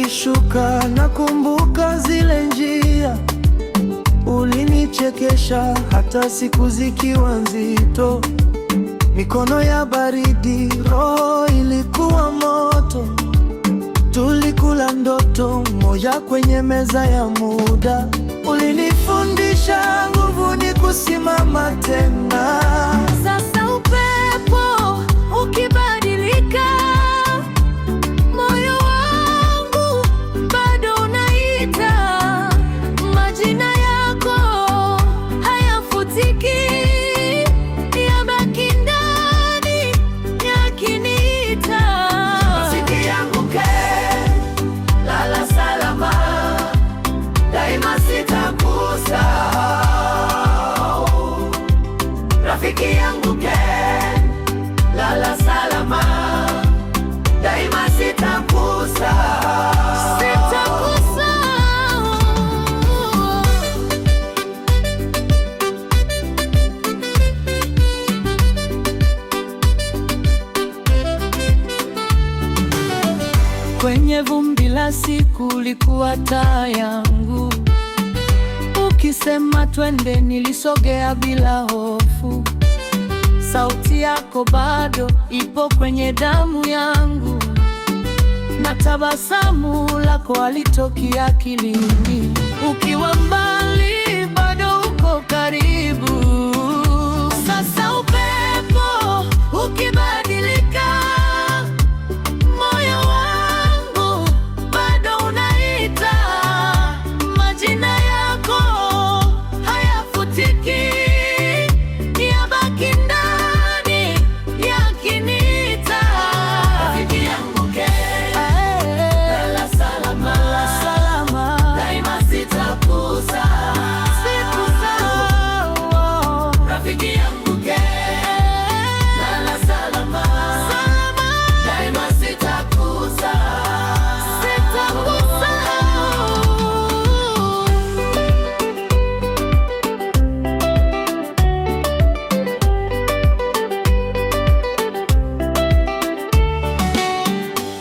ikishuka, nakumbuka zile njia. Ulinichekesha hata siku zikiwa nzito. Mikono ya baridi, roho ilikuwa moto. Tulikula ndoto moja kwenye meza ya muda. Ulinifundisha nguvu ni kusimama tena. Sasa upepo ukibadilika, moyo wangu bado unaita. Majina yako hayafutiki, yabaki ndani yakiniita. Rafiki yangu Ken, lala salama, daima sitakusahau. Rafiki yangu Ken, lala salama, daima sitakusahau. Sitakusahau. Kwenye vumbi la siku ulikuwa taa yangu. Ukisema twende, nilisogea bila hofu. Sauti yako bado ipo kwenye damu yangu, na tabasamu lako halitoki akilini. Ukiwa mbali bado uko karibu. Sasa upepo ukibadilika, moyo wangu bado unaita. Majina yako hayafutiki, yabaki ndani yakiniita. Rafiki yangu Ken, lala salama, daima sitakusahau. Rafiki yangu Ken, lala salama, daima sitakusahau.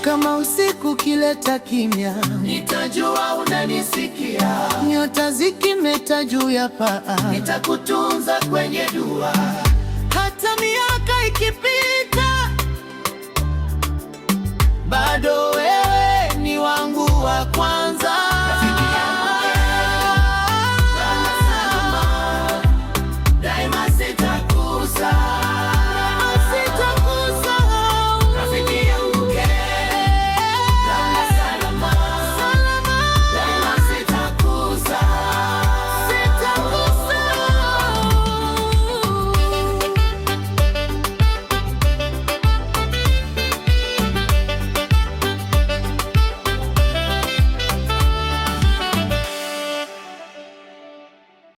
Kama usiku kileta kimya, Nitajua unanisikia. nyota zikimeta juu ya paa, Nitakutunza kwenye dua.